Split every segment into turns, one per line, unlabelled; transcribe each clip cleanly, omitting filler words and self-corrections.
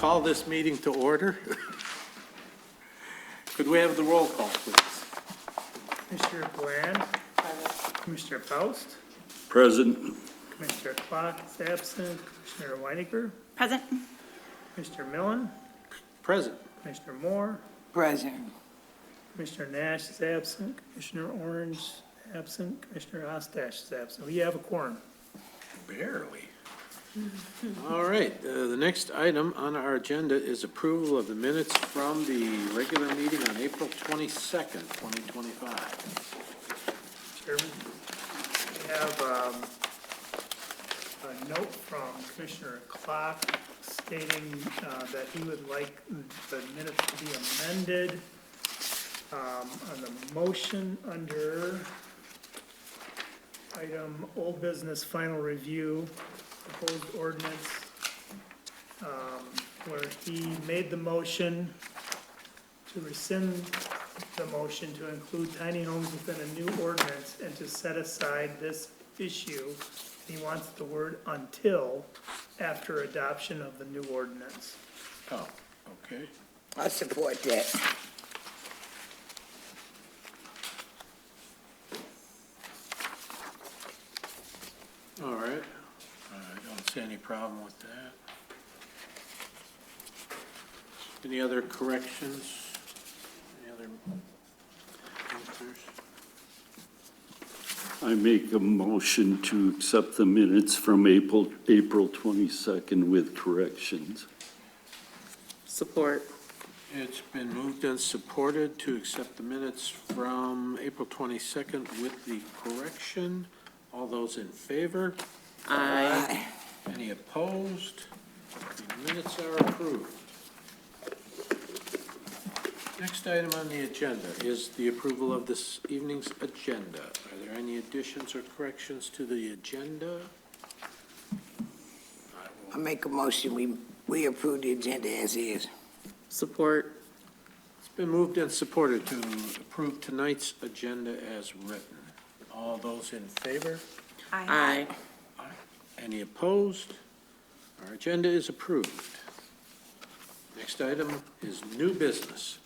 call this meeting to order. Could we have the roll call, please?
Commissioner Bland. Commissioner Faust.
Present.
Commissioner Clark is absent. Commissioner Weininger.
Present.
Commissioner Millen.
Present.
Commissioner Moore.
Present.
Commissioner Nash is absent. Commissioner Orange absent. Commissioner Ostache is absent. We have a quorum.
Barely. All right, the next item on our agenda is approval of the minutes from the regular meeting on April 22nd, 2025.
Chairman, we have a note from Commissioner Clark stating that he would like the minutes to be amended on the motion under item old business final review, proposed ordinance, where he made the motion to rescind the motion to include tiny homes within a new ordinance and to set aside this issue. He wants the word until after adoption of the new ordinance.
Oh, okay.
I support that.
All right, I don't see any problem with that. Any other corrections? Any other answers?
I make a motion to accept the minutes from April 22nd with corrections.
Support.
It's been moved and supported to accept the minutes from April 22nd with the correction. All those in favor?
Aye.
Any opposed? The minutes are approved. Next item on the agenda is the approval of this evening's agenda. Are there any additions or corrections to the agenda?
I make a motion, we approve the agenda as is.
Support.
It's been moved and supported to approve tonight's agenda as written. All those in favor?
Aye.
Any opposed? Our agenda is approved. Next item is new business.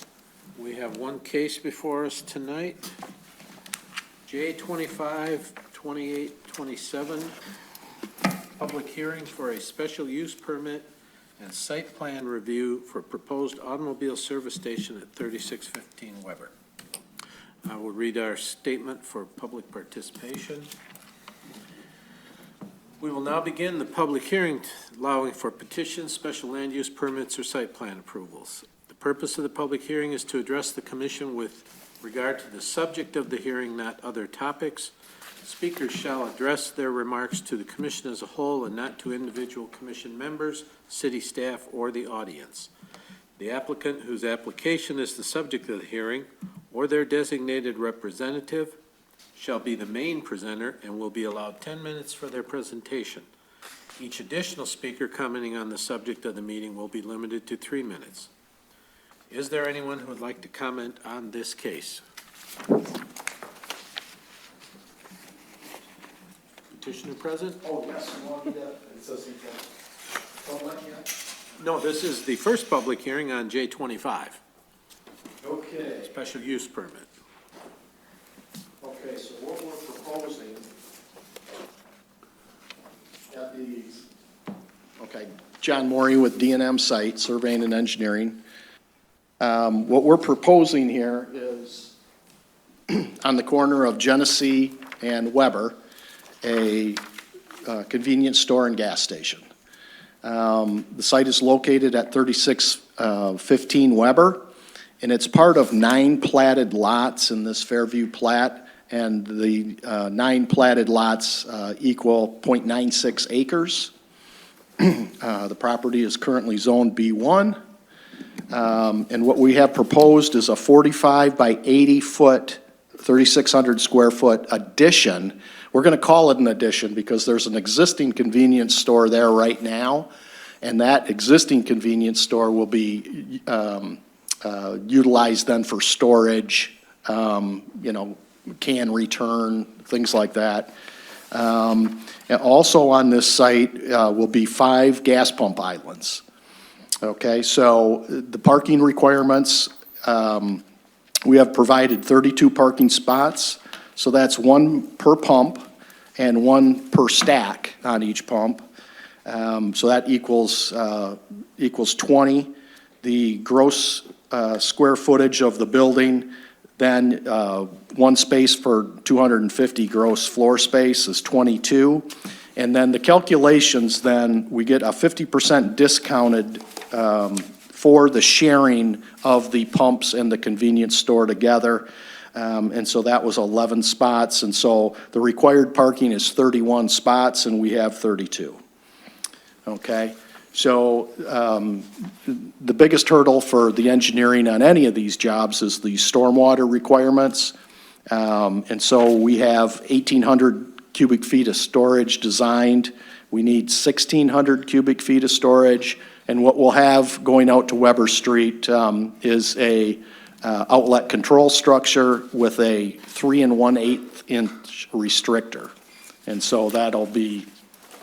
We have one case before us tonight. J25-2827, public hearing for a special use permit and site plan review for proposed automobile service station at 3615 Weber. I will read our statement for public participation. We will now begin the public hearing allowing for petitions, special land use permits, or site plan approvals. The purpose of the public hearing is to address the commission with regard to the subject of the hearing, not other topics. Speakers shall address their remarks to the commission as a whole and not to individual commission members, city staff, or the audience. The applicant whose application is the subject of the hearing or their designated representative shall be the main presenter and will be allowed 10 minutes for their presentation. Each additional speaker commenting on the subject of the meeting will be limited to 3 minutes. Is there anyone who would like to comment on this case? Petitioner present?
Oh, yes, you want me to, it says he can,
No, this is the first public hearing on J25,
okay,
special use permit.
okay, so what we're proposing at the, okay, John Maury with D&M Site, Surveying and Engineering. What we're proposing here is on the corner of Genesee and Weber, a convenience store and gas station. The site is located at 3615 Weber, and it's part of 9 platted lots in this Fairview plat, and the 9 platted lots equal 0.96 acres. The property is currently zoned B1, and what we have proposed is a 45 by 80 foot, 3,600 square foot addition. We're going to call it an addition because there's an existing convenience store there right now, and that existing convenience store will be utilized then for storage, can return, things like that. And also on this site will be 5 gas pump islands. Okay, so the parking requirements, we have provided 32 parking spots, so that's one per pump and one per stack on each pump. So that equals 20. The gross square footage of the building, then one space for 250 gross floor space is 22. And then the calculations, then, we get a 50% discounted for the sharing of the pumps and the convenience store together. And so that was 11 spots, and so the required parking is 31 spots, and we have 32. Okay? So the biggest hurdle for the engineering on any of these jobs is the stormwater requirements. And so we have 1,800 cubic feet of storage designed. We need 1,600 cubic feet of storage. And what we'll have going out to Weber Street is a outlet control structure with a 3 1/8 inch restrictor. And so that'll be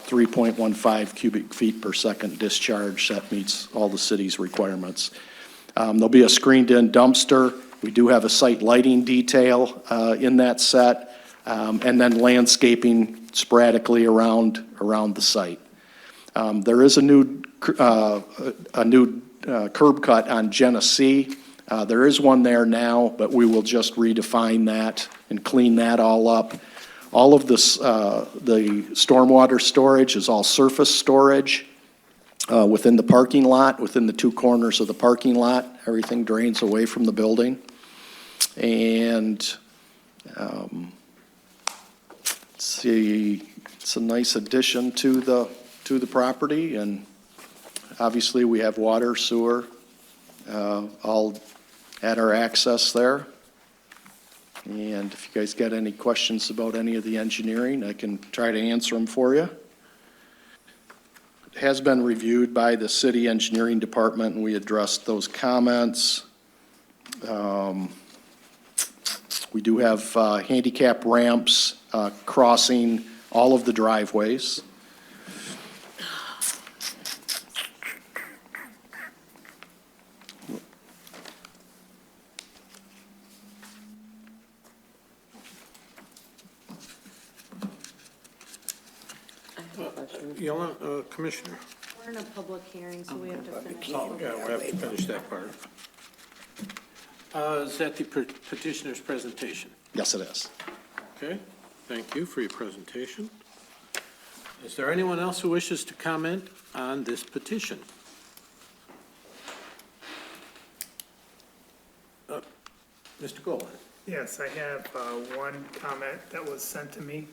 3.15 cubic feet per second discharge. That meets all the city's requirements. There'll be a screened-in dumpster. We do have a site lighting detail in that set, and then landscaping sporadically around the site. There is a new curb cut on Genesee. There is one there now, but we will just redefine that and clean that all up. All of this, the stormwater storage is all surface storage within the parking lot, within the two corners of the parking lot. Everything drains away from the building. And let's see, it's a nice addition to the property, and obviously we have water, sewer, all at our access there. And if you guys got any questions about any of the engineering, I can try to answer them for you. It has been reviewed by the city engineering department, and we addressed those comments. We do have handicap ramps crossing all of the driveways.
Commissioner?
We're in a public hearing, so we have to finish.
Oh, yeah, we'll have to finish that part. Is that the petitioner's presentation?
Yes, it is.
Okay, thank you for your presentation. Is there anyone else who wishes to comment on this petition? Mr. Golan?
Yes, I have one comment that was sent to me.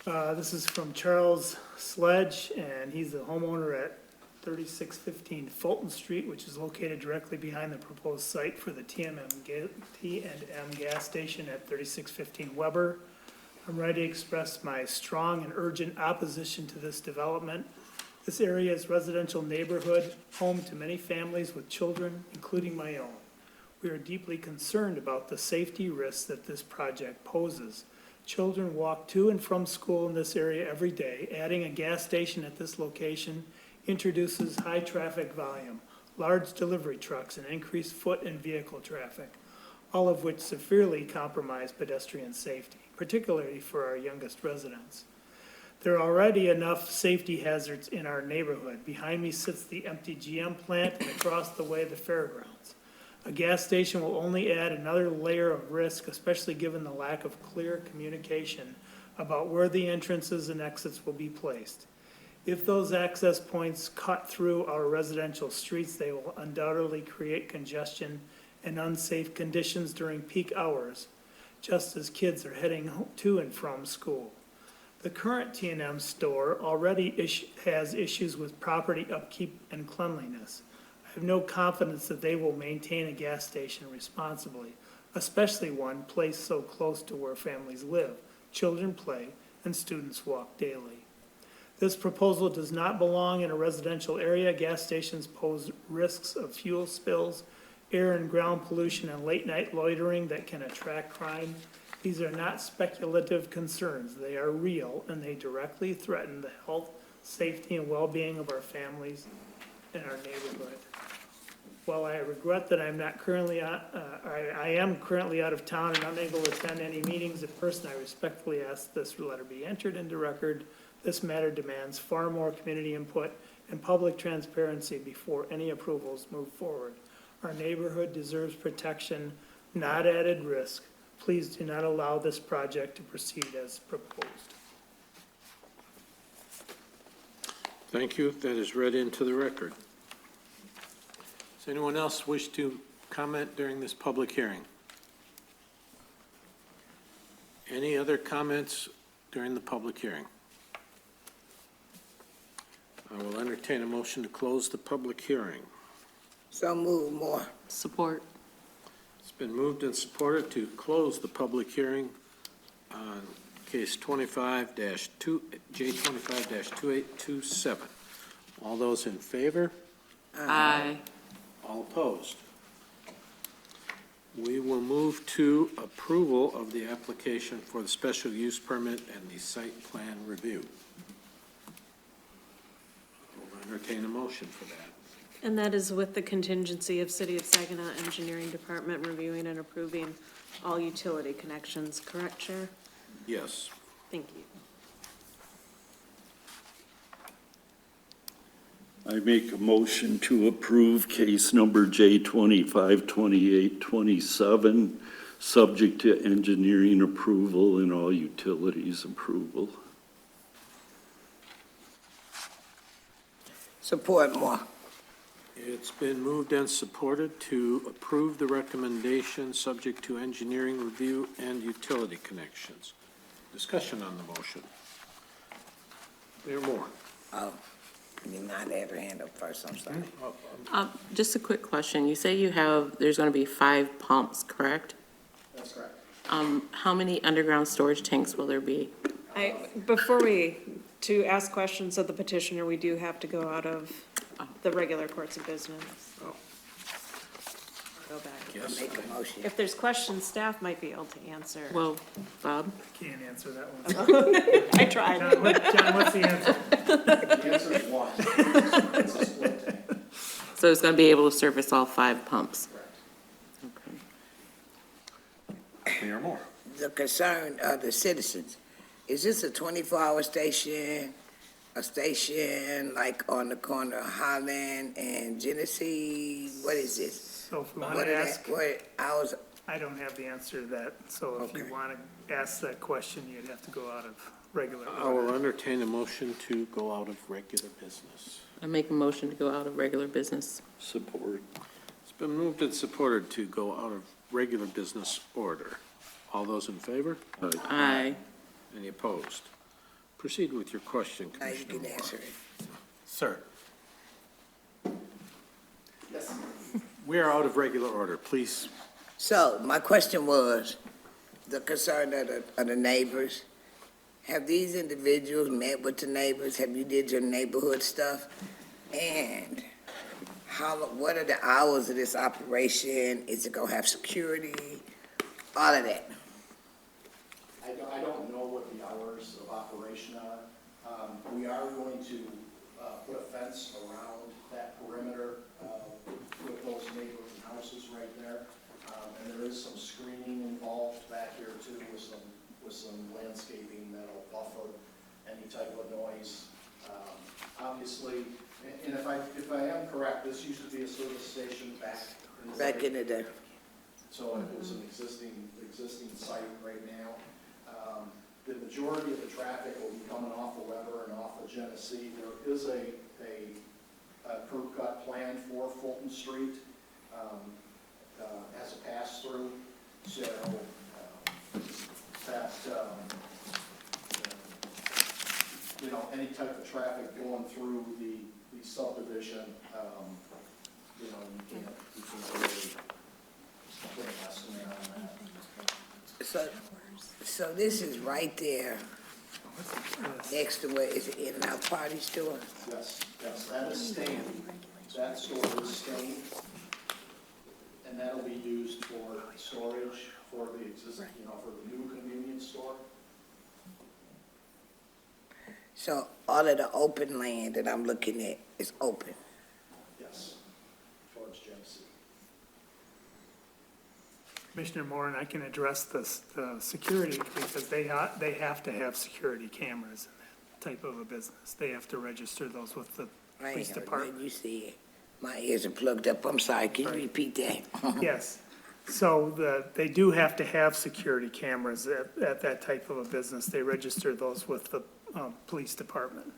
This is from Charles Sledge, and he's the homeowner at 3615 Fulton Street, which is located directly behind the proposed site for the T&M gas station at 3615 Weber. I'm ready to express my strong and urgent opposition to this development. This area is a residential neighborhood, home to many families with children, including my own. We are deeply concerned about the safety risks that this project poses. Children walk to and from school in this area every day. Adding a gas station at this location introduces high traffic volume, large delivery trucks, and increased foot and vehicle traffic, all of which severely compromise pedestrian safety, particularly for our youngest residents. There are already enough safety hazards in our neighborhood. Behind me sits the empty GM plant, and across the way the fairgrounds. A gas station will only add another layer of risk, especially given the lack of clear communication about where the entrances and exits will be placed. If those access points cut through our residential streets, they will undoubtedly create congestion and unsafe conditions during peak hours, just as kids are heading to and from school. The current T&M store already has issues with property upkeep and cleanliness. I have no confidence that they will maintain a gas station responsibly, especially one placed so close to where families live, children play, and students walk daily. This proposal does not belong in a residential area. Gas stations pose risks of fuel spills, air and ground pollution, and late-night loitering that can attract crime. These are not speculative concerns. They are real, and they directly threaten the health, safety, and well-being of our families in our neighborhood. While I regret that I'm not currently, I am currently out of town and unable to attend any meetings in person, I respectfully ask this letter be entered into record. This matter demands far more community input and public transparency before any approvals move forward. Our neighborhood deserves protection, not added risk. Please do not allow this project to proceed as proposed.
Thank you. That is read into the record. Does anyone else wish to comment during this public hearing? Any other comments during the public hearing? I will entertain a motion to close the public hearing.
So move more.
Support.
It's been moved and supported to close the public hearing on case J25-2827. All those in favor?
Aye.
All opposed? We will move to approval of the application for the special use permit and the site plan review. We'll entertain a motion for that.
And that is with the contingency of City of Saginaw Engineering Department reviewing and approving all utility connections, correct, Chair?
Yes.
Thank you.
I make a motion to approve case number J252827, subject to engineering approval and all utilities approval.
Support more.
It's been moved and supported to approve the recommendation, subject to engineering review and utility connections. Discussion on the motion. Mayor Moore.
Oh, you not have your hand up first, I'm sorry.
Just a quick question. You say there's going to be 5 pumps, correct?
That's correct.
How many underground storage tanks will there be?
To ask questions of the petitioner, we do have to go out of the regular courts of business.
Oh.
Go back.
Yes.
Make a motion.
If there's questions, staff might be able to answer.
Well, Bob?
Can't answer that one.
I tried.
John, what's the answer?
The answer is one. It's a split tank.
So it's going to be able to service all 5 pumps?
Correct.
Okay.
Mayor Moore.
The concern of the citizens, is this a 24-hour station, a station like on the corner of Highland and Genesee? What is this?
So if we want
What
to
are
ask,
that, what hours?
I don't have the answer to that. So if you
Okay.
want to ask that question, you'd have to go out of regular
I will
order.
entertain a motion to go out of regular business.
I make a motion to go out of regular business.
Support.
It's been moved and supported to go out of regular business order. All those in favor?
Aye.
Any opposed? Proceed with your question,
Now you
Commissioner
can
Moore.
answer it.
Sir. We are out of regular order. Please.
So my question was, the concern of the neighbors, have these individuals met with the neighbors? Have you did your neighborhood stuff? And what are the hours of this operation? Is it gonna have security? All of that.
I don't know what the hours of operation are. We are going to put a fence around that perimeter with those neighborhood houses right there. And there is some screening involved back here too with some landscaping that'll buffer any type of noise. Obviously, and if I am correct, this used to be a service station back
Back in the day.
so it was an existing site right now. The majority of the traffic will be coming off of Weber and off of Genesee. There is a curb cut plan for Fulton Street as a pass-through. So any type of traffic going through the subdivision, you can't really put an estimate on that.
So this is right there, next to where is it In-N-Out Party Store?
Yes, that is staying. That store is staying. And that'll be used for storage for the existing, for the new convenience store.
So all of the open land that I'm looking at is open.
Commissioner Moore, and I can address this, the security, because they have to have security cameras in that type of a business. They have to register those with the
I
police
ain't heard
department.
what you said. My ears are plugged up. I'm sorry. Can you repeat that?
Yes, so they do have to have security cameras at that type of a business. They register those with the, police department.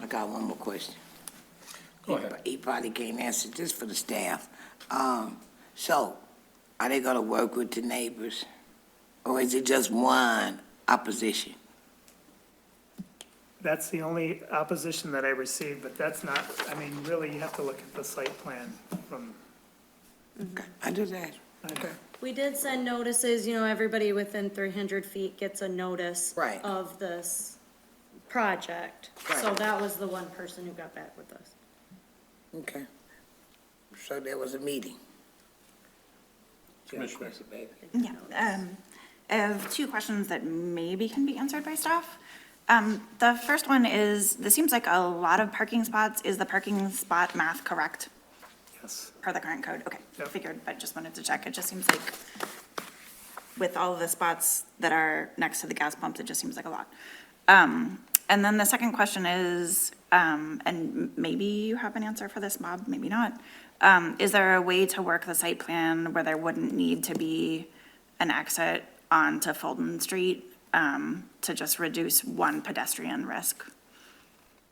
I got one more question.
Go ahead.
He probably can't answer this for the staff. So, are they gonna work with the neighbors? Or is it just one opposition?
That's the only opposition that I received, but that's not, I mean, really, you have to look at the site plan from,
Okay, I just asked. Okay.
We did send notices, everybody within 300 feet gets a notice
Right.
of this project. So
Right.
that was the one person who got back with us.
Okay. So there was a meeting.
Commissioner.
Yeah, I have two questions that maybe can be answered by staff. The first one is, this seems like a lot of parking spots. Is the parking spot math correct
yes.
per the current code? Okay,
Yep.
figured, but just wanted to check. It just seems like with all of the spots that are next to the gas pumps, it just seems like a lot. And then the second question is, and maybe you have an answer for this, Bob, maybe not. Is there a way to work the site plan where there wouldn't need to be an exit onto Fulton Street, to just reduce one pedestrian risk?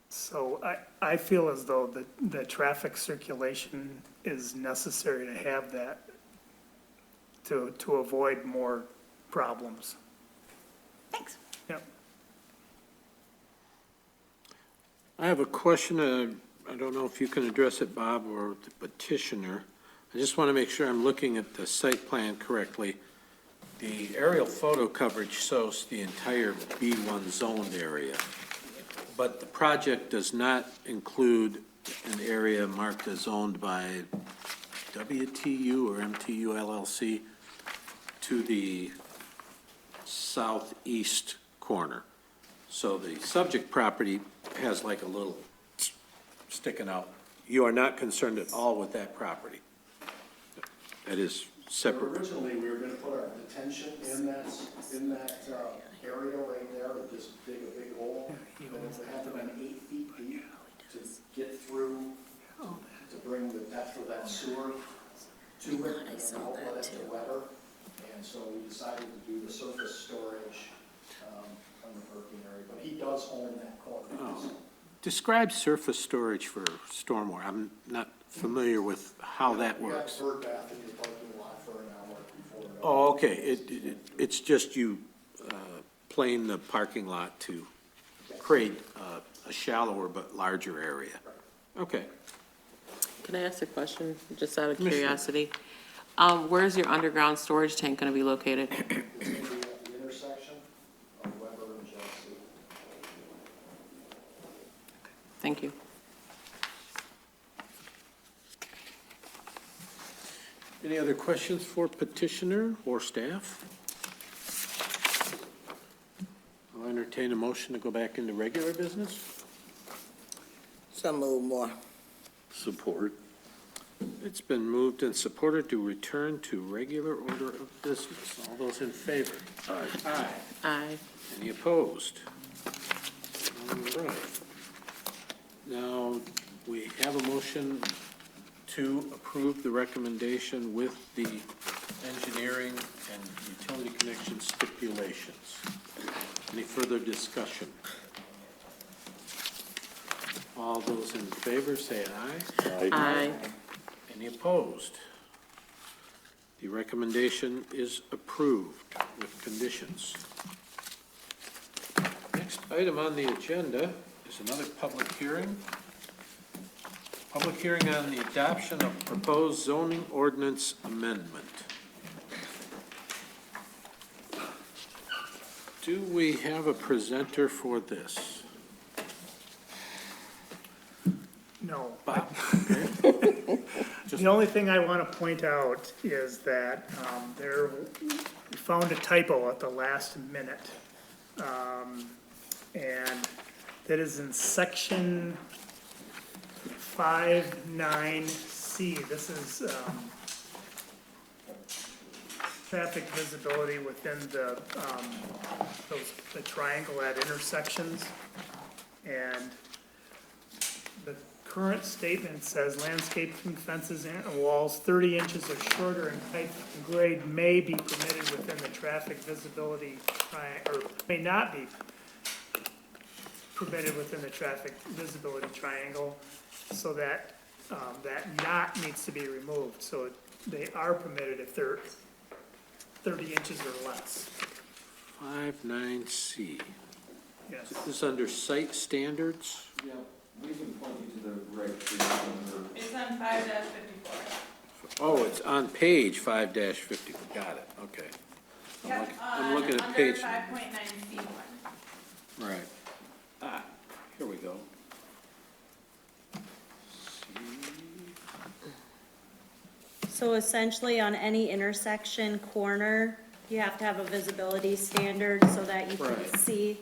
So I feel as though the traffic circulation is necessary to have that to avoid more problems.
Thanks.
Yep.
I have a question, I don't know if you can address it, Bob, or the petitioner. I just want to make sure I'm looking at the site plan correctly. The aerial photo coverage shows the entire B1 zoned area, but the project does not include an area marked as owned by WTU or MTU LLC to the southeast corner. So the subject property has like a little sticking out. You are not concerned at all with that property? That is separate.
Originally, we were gonna put our detention in that area right there, and just dig a big hole. And it would have to be 8 feet deep to get through, to bring the depth of that sewer to it, and don't let it get wetter. And so we decided to do the surface storage on the parking area, but he does own that corner.
Oh. Describe surface storage for stormwater. I'm not familiar with how that works.
You have a bird bath in your parking lot for an hour before.
Oh, okay, it's just you plane the parking lot to create a shallower but larger area. Okay.
Can I ask a question, just out of
Commissioner.
curiosity? Where's your underground storage tank gonna be located?
It's gonna be at the intersection of Weber and Chelsea.
Thank you.
Any other questions for petitioner or staff? I'll entertain a motion to go back into regular business.
Some move more.
Support.
It's been moved and supported to return to regular order of business. All those in favor?
Aye.
Aye.
Aye.
Any opposed? All right. Now, we have a motion to approve the recommendation with the engineering and utility connection stipulations. Any further discussion? All those in favor say aye.
Aye.
Any opposed? The recommendation is approved with conditions. Next item on the agenda is another public hearing. Public hearing on the adoption of proposed zoning ordinance amendment. Do we have a presenter for this?
No.
Bob?
The only thing I want to point out is that we found a typo at the last minute. And that is in section 59C. This is traffic visibility within the, the triangle at intersections. And the current statement says landscaping fences and walls 30 inches or shorter in height and grade may be permitted within the traffic visibility or may not be permitted within the traffic visibility triangle, so that, that "not" needs to be removed, so they are permitted if they're 30 inches or less.
59C.
Yes.
This is under site standards?
Yeah, we can point you to the right sheet number.
It's on 5-54.
Oh, it's on page 5-50, got it, okay. I'm looking at page.
5.9C1.
Right. Ah, here we go.
So essentially, on any intersection corner, you have to have a visibility standard so that you can
Right.
see.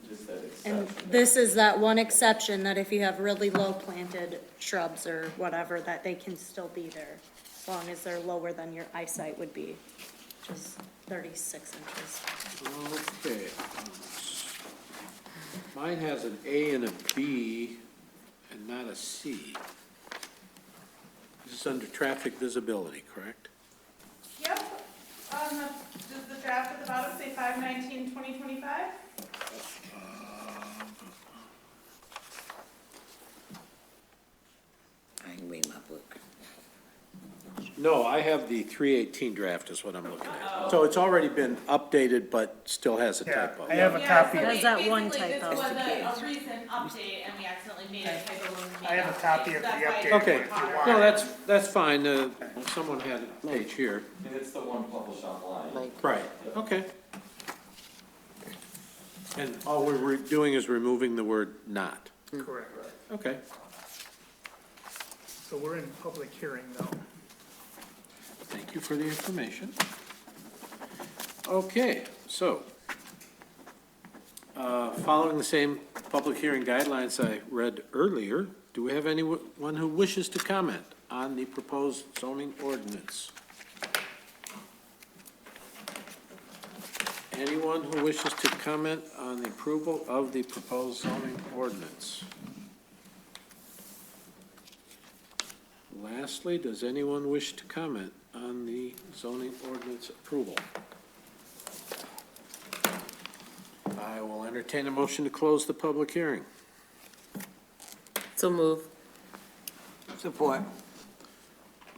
Just that
And
exception.
this is that one exception, that if you have really low planted shrubs or whatever, that they can still be there, as long as they're lower than your eyesight would be, which is 36 inches.
Okay. Mine has an A and a B and not a C. This is under traffic visibility, correct?
Yep, does the draft at the bottom say 5/19/2025?
I ain't read my book.
No, I have the 318 draft is what I'm looking at. So it's already been updated, but still has a
Yeah,
typo.
I have a copy,
Has that one
Basically,
typo.
this was a recent update, and we accidentally made a typo when we made
I have a
the
copy
update.
of the
That's why
update.
it's
Okay,
more modern.
no, that's fine. Someone had a page here.
And it's the one published online.
Right, okay. And all we're doing is removing the word "not."
correct.
Okay.
So we're in public hearing though.
Thank you for the information. Okay, so, following the same public hearing guidelines I read earlier, do we have anyone who wishes to comment on the proposed zoning ordinance? Anyone who wishes to comment on the approval of the proposed zoning ordinance? Lastly, does anyone wish to comment on the zoning ordinance approval? I will entertain a motion to close the public hearing.
So move.
Support.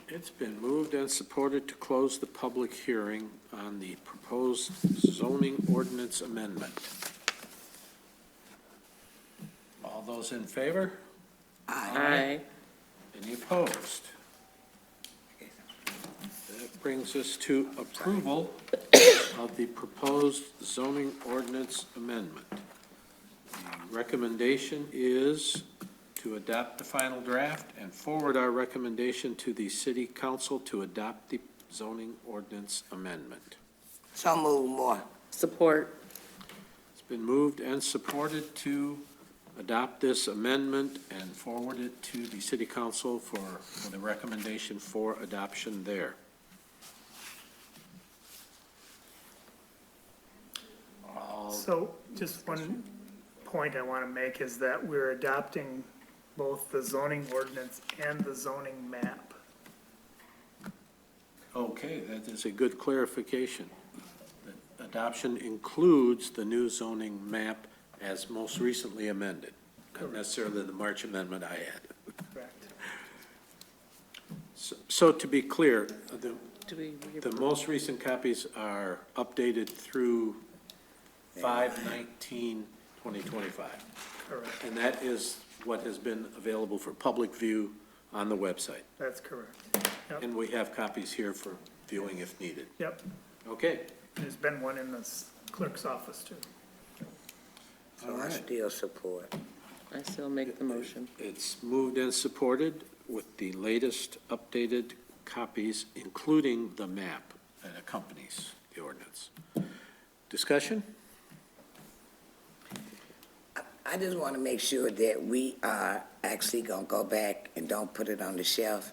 It's been moved and supported to close the public hearing on the proposed zoning ordinance amendment. All those in favor?
Aye.
Any opposed? That brings us to approval of the proposed zoning ordinance amendment. The recommendation is to adopt the final draft and forward our recommendation to the city council to adopt the zoning ordinance amendment.
So move more.
Support.
It's been moved and supported to adopt this amendment and forward it to the city council for the recommendation for adoption there.
So just one point I want to make is that we're adopting both the zoning ordinance and the zoning map.
Okay, that is a good clarification. The adoption includes the new zoning map as most recently amended, not necessarily the March amendment I had.
Correct.
So to be clear,
Do we?
the most recent copies are updated through 5/19/2025.
Correct.
And that is what has been available for public view on the website.
That's correct. Yep.
And we have copies here for viewing if needed.
Yep.
Okay,
There's been one in the clerk's office too.
So I still support.
I still make the motion.
it's moved and supported with the latest updated copies, including the map that accompanies the ordinance. Discussion?
I just want to make sure that we are actually going to go back and don't put it on the shelf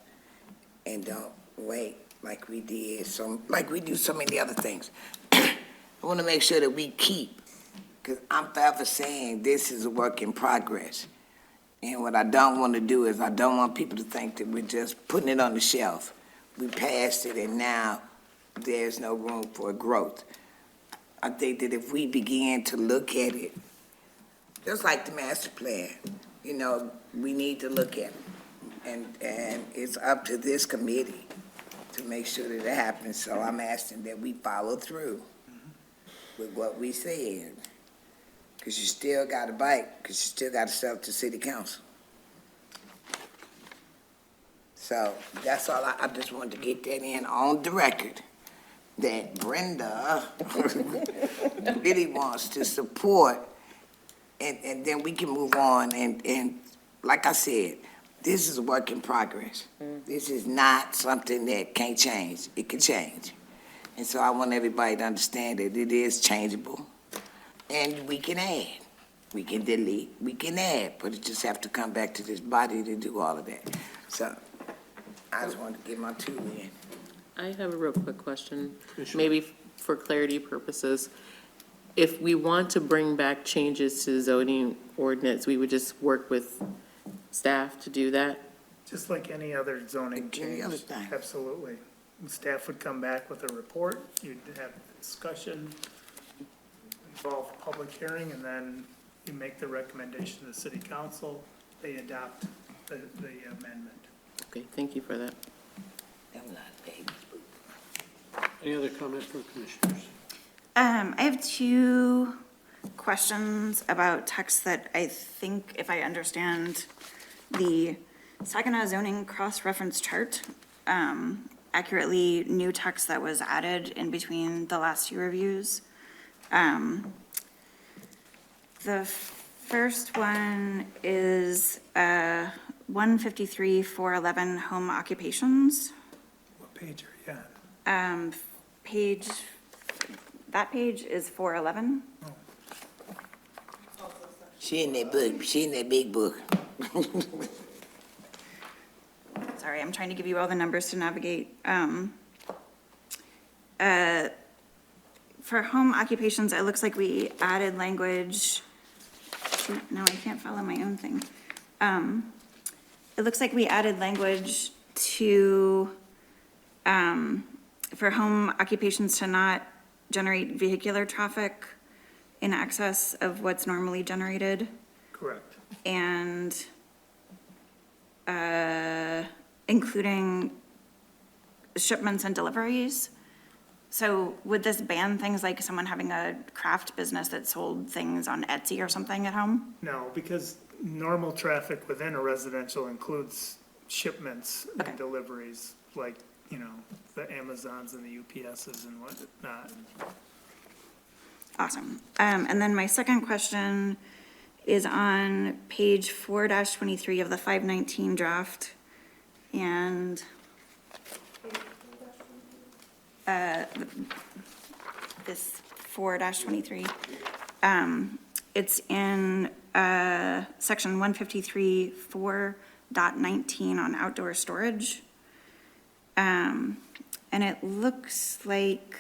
and don't wait like we did, like we do so many other things. I want to make sure that we keep, because I'm forever saying this is a work in progress. And what I don't want to do is I don't want people to think that we're just putting it on the shelf. We passed it and now there's no room for growth. I think that if we begin to look at it, just like the master plan, you know, we need to look at it. And it's up to this committee to make sure that it happens. So I'm asking that we follow through with what we said. Because you still got to bite, because you still got to sell it to city council. So that's all, I just wanted to get that in on the record, that Brenda really wants to support, and then we can move on, and like I said, this is a work in progress. This is not something that can't change. It can change. And so I want everybody to understand that it is changeable. And we can add, we can delete, we can add, but it just have to come back to this body to do all of that. So I just wanted to get my two in.
I have a real quick question, maybe for clarity purposes. If we want to bring back changes to the zoning ordinance, we would just work with staff to do that?
Just like any other zoning
Like any
change.
other thing.
Absolutely. Staff would come back with a report, you'd have discussion, involve public hearing, and then you make the recommendation to the city council, they adopt the amendment.
Okay, thank you for that.
Them not babies.
Any other comment from commissioners?
I have two questions about text that I think, if I understand the Saginaw zoning cross-reference chart accurately, new text that was added in between the last two reviews. The first one is 153-411 home occupations.
What page are you on?
That page is 411.
She in that book, she in that big book.
Sorry, I'm trying to give you all the numbers to navigate. For home occupations, it looks like we added language. Shoot, now I can't follow my own thing. It looks like we added language to, for home occupations to not generate vehicular traffic in excess of what's normally generated.
Correct.
And including shipments and deliveries. So would this ban things like someone having a craft business that sold things on Etsy or something at home?
No, because normal traffic within a residential includes shipments
Okay.
and deliveries, like, you know, the Amazons and the UPSs and whatnot.
Awesome. And then my second question is on page 4-23 of the 519 draft. And this 4-23, it's in section 153-4.19 on outdoor storage. And it looks like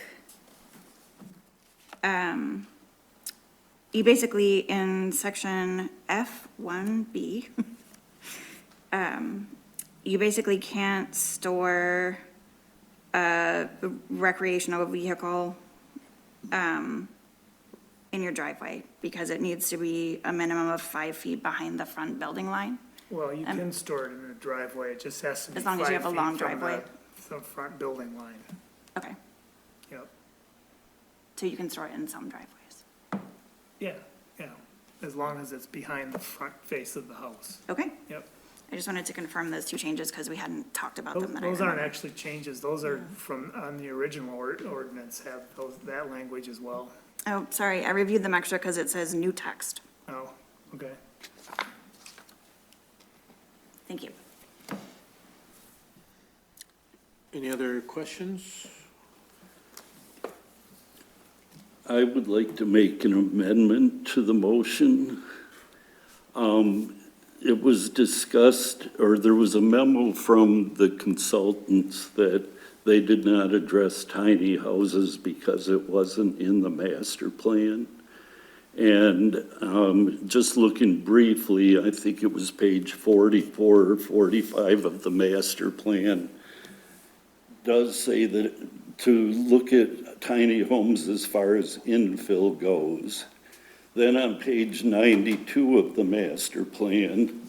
you basically, in section F1B, you basically can't store a recreational vehicle in your driveway because it needs to be a minimum of 5 feet behind the front building line.
Well, you can store it in a driveway, it just has to be
As long as you
5
have a
feet
long
from
driveway.
the front building line.
Okay,
Yep,
so you can store it in some driveways.
yeah, as long as it's behind the front face of the house.
Okay,
Yep.
I just wanted to confirm those two changes because we hadn't talked about them. that I
Those aren't
remember.
actually changes, those are from, on the original ordinance, have that language as well.
Oh, sorry, I reviewed them extra because it says new text.
Oh, okay.
Thank you.
Any other questions?
I would like to make an amendment to the motion. It was discussed, or there was a memo from the consultants that They did not address tiny houses because it wasn't in the master plan. And just looking briefly, I think it was page 44 or 45 of the master plan, does say that to look at tiny homes as far as infill goes. Then on page 92 of the master plan,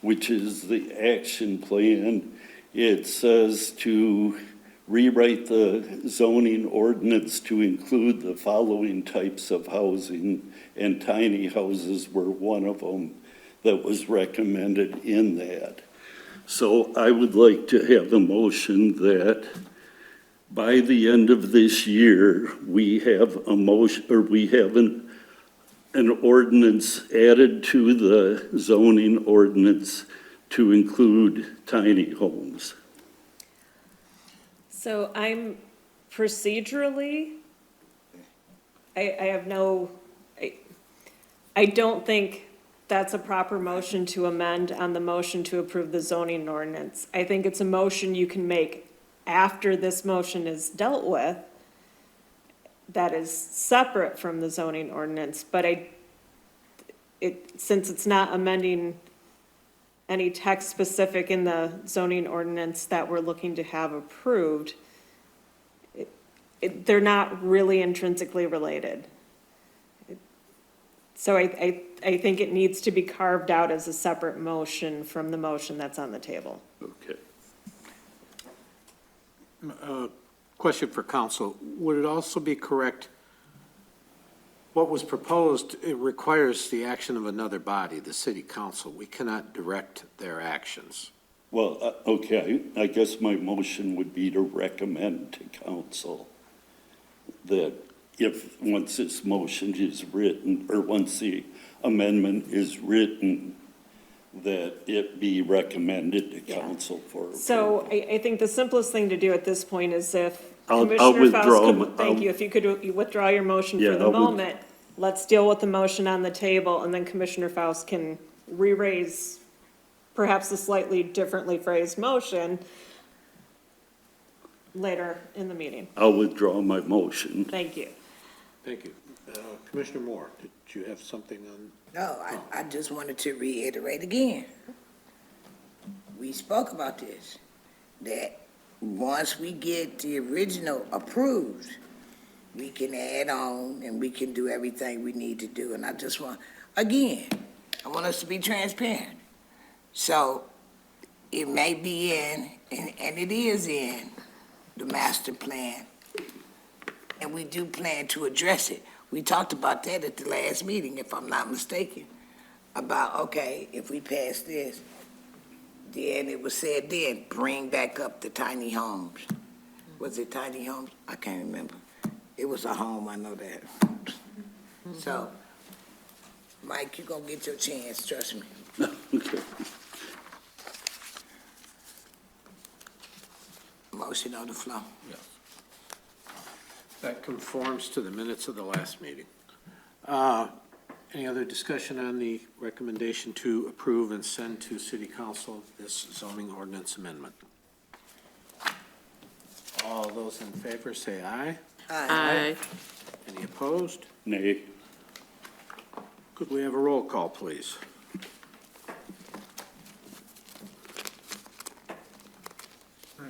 which is the action plan, it says to rewrite the zoning ordinance to include the following types of housing, and tiny houses were one of them that was recommended in that. So I would like to have a motion that by the end of this year, we have a motion, or we have an ordinance added to the zoning ordinance to include tiny homes.
So I'm procedurally, I have no, I don't think that's a proper motion to amend on the motion to approve the zoning ordinance. I think it's a motion you can make after this motion is dealt with that is separate from the zoning ordinance, but since it's not amending any text specific in the zoning ordinance that we're looking to have approved, they're not really intrinsically related. So I think it needs to be carved out as a separate motion from the motion that's on the table.
Okay.
Question for council. Would it also be correct, what was proposed, it requires the action of another body, the city council. We cannot direct their actions.
Well, okay, I guess my motion would be to recommend to council that if, once this motion is written, or once the amendment is written, that it be recommended to council for approval.
So I think the simplest thing to do at this point is if
I'll
Commissioner Faust
withdraw
could, thank you, if you could withdraw your motion
Yeah,
for the
I'll
moment, let's deal with the motion on the table, and then Commissioner Faust can re-raise perhaps a slightly differently phrased motion later in the meeting.
I'll withdraw my motion.
Thank you.
Thank you. Commissioner Moore, did you have something on?
No, I just wanted to reiterate again. We spoke about this, that once we get the original approved, we can add on and we can do everything we need to do. And I just want, again, I want us to be transparent. So it may be in, and it is in the master plan, and we do plan to address it. We talked about that at the last meeting, if I'm not mistaken, about, okay, if we pass this, then it was said then, bring back up the tiny homes. Was it tiny homes? I can't remember. It was a home, I know that. So, Mike, you're gonna get your chance, trust me.
Okay.
Motion on the floor.
That conforms to the minutes of the last meeting. Any other discussion on the recommendation to approve and send to city council this zoning ordinance amendment? All those in favor say aye.
Aye.
Any opposed?
Nay.
Could we have a roll call, please?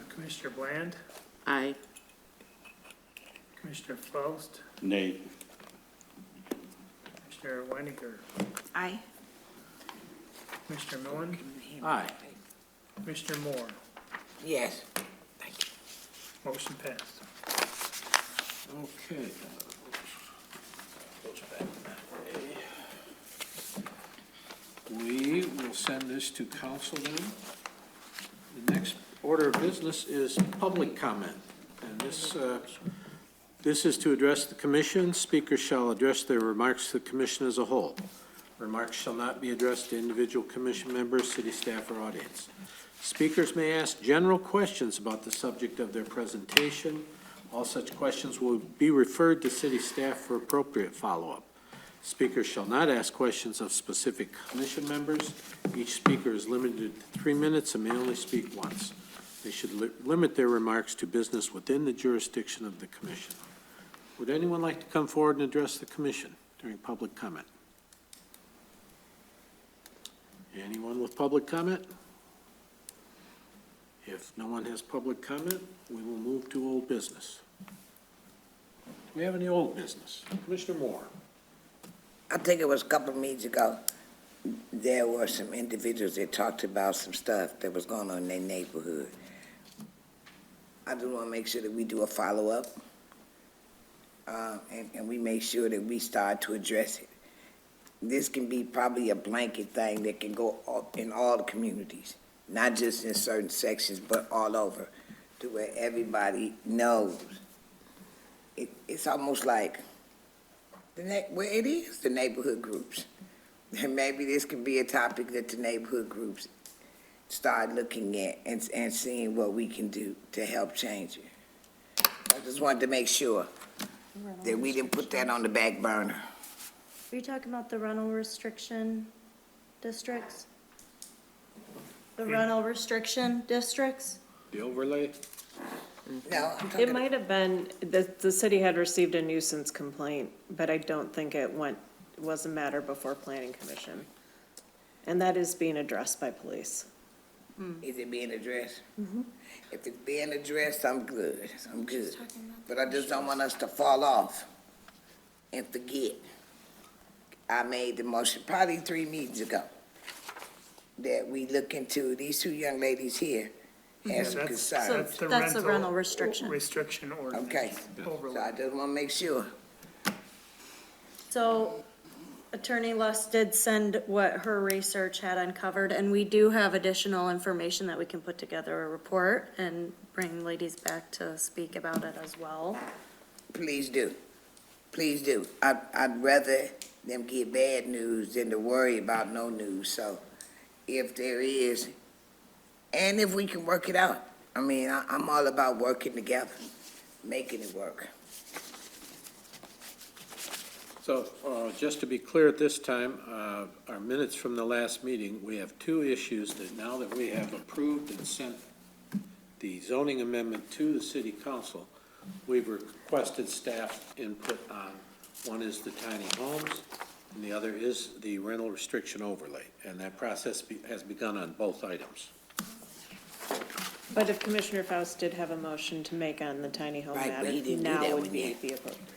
Commissioner Bland,
Aye.
Commissioner Faust,
Nay.
Commissioner Weniger,
Aye.
Commissioner Millen,
Aye.
Commissioner Moore.
Yes.
Motion passed.
Okay. Goes back that way. We will send this to council then. The next order of business is public comment. And this is to address the commission. Speakers shall address their remarks to the commission as a whole. Remarks shall not be addressed to individual commission members, city staff, or audience. Speakers may ask general questions about the subject of their presentation. All such questions will be referred to city staff for appropriate follow-up. Speakers shall not ask questions of specific commission members. Each speaker is limited to 3 minutes and may only speak once. They should limit their remarks to business within the jurisdiction of the commission. Would anyone like to come forward and address the commission during public comment? Anyone with public comment? If no one has public comment, we will move to old business. Do we have any old business? Commissioner Moore?
I think it was a couple of meetings ago, there were some individuals that talked about some stuff that was going on in their neighborhood. I just want to make sure that we do a follow-up, and we make sure that we start to address it. This can be probably a blanket thing that can go in all the communities, not just in certain sections, but all over, to where everybody knows. It's almost like, where it is, the neighborhood groups. And maybe this could be a topic that the neighborhood groups start looking at and seeing what we can do to help change it. I just wanted to make sure that we didn't put that on the back burner.
Are you talking about the rental restriction districts? The rental restriction districts?
The overlay?
No, I'm
It
talking,
might have been, the city had received a nuisance complaint, but I don't think it was a matter before planning commission. And that is being addressed by police.
is it being addressed? If it's being addressed, I'm good, I'm good. But I just don't want us to fall off and forget. I made the motion probably 3 meetings ago that we look into, these 2 young ladies here have some concerns.
That's the rental restriction.
Restriction ordinance.
Okay, so
Overlay.
I just want to make sure.
So Attorney Luss did send what her research had uncovered, and we do have additional information that we can put together a report and bring ladies back to speak about it as well.
Please do. Please do. I'd rather them get bad news than to worry about no news. So if there is, and if we can work it out, I mean, I'm all about working together, making it work.
So, just to be clear at this time, our minutes from the last meeting, we have 2 issues that now that we have approved and sent the zoning amendment to the city council, we've requested staff input on. One is the tiny homes, and the other is the rental restriction overlay, and that process has begun on both items.
But if Commissioner Faust did have a motion to make on the tiny home
Right, but
matter,
he didn't do
now
that
would
one
be
yet.
the appropriate.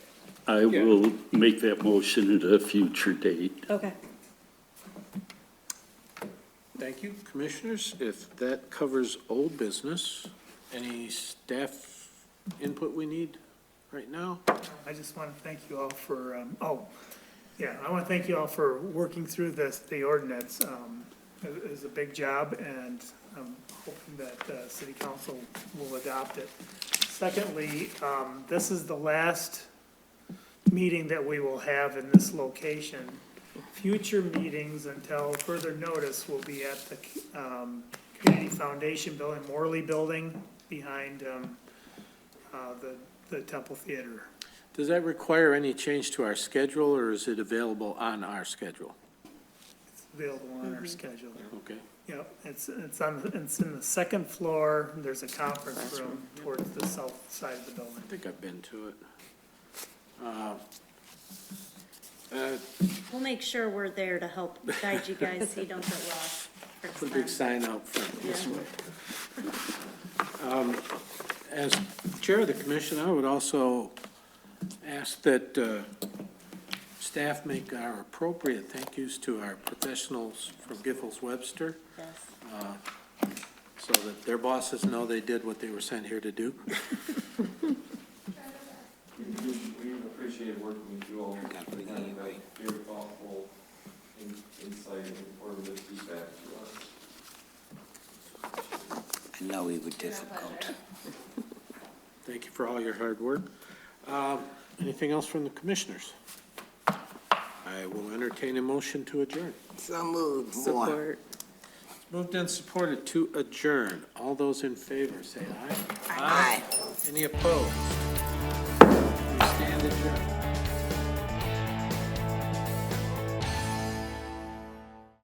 I will make that motion at a future date.
Okay.
Thank you, commissioners. If that covers old business, any staff input we need right now?
I just want to thank you all for, I want to thank you all for working through the ordinance. It is a big job, and I'm hoping that city council will adopt it. Secondly, this is the last meeting that we will have in this location. Future meetings, until further notice, will be at the Community Foundation Building, Morley Building, behind the Temple Theater.
Does that require any change to our schedule, or is it available on our schedule?
It's available on our schedule.
Okay.
Yep, it's in the second floor. There's a conference room towards the south side of the building.
I think I've been to it.
We'll make sure we're there to help guide you guys so you don't get lost.
Put a big sign out front this way. As chair of the commission, I would also ask that staff make our appropriate thank yous to our professionals from Giffords Webster, so that their bosses know they did what they were sent here to do.
We appreciate working with you all. Very thoughtful insight and informative feedback to us.
I know we were difficult.
Thank you for all your hard work. Anything else from the commissioners? I will entertain a motion to adjourn.
So moved, more.
Support.
Moved and supported to adjourn. All those in favor, say aye.
Aye.
Any opposed? We stand adjourned.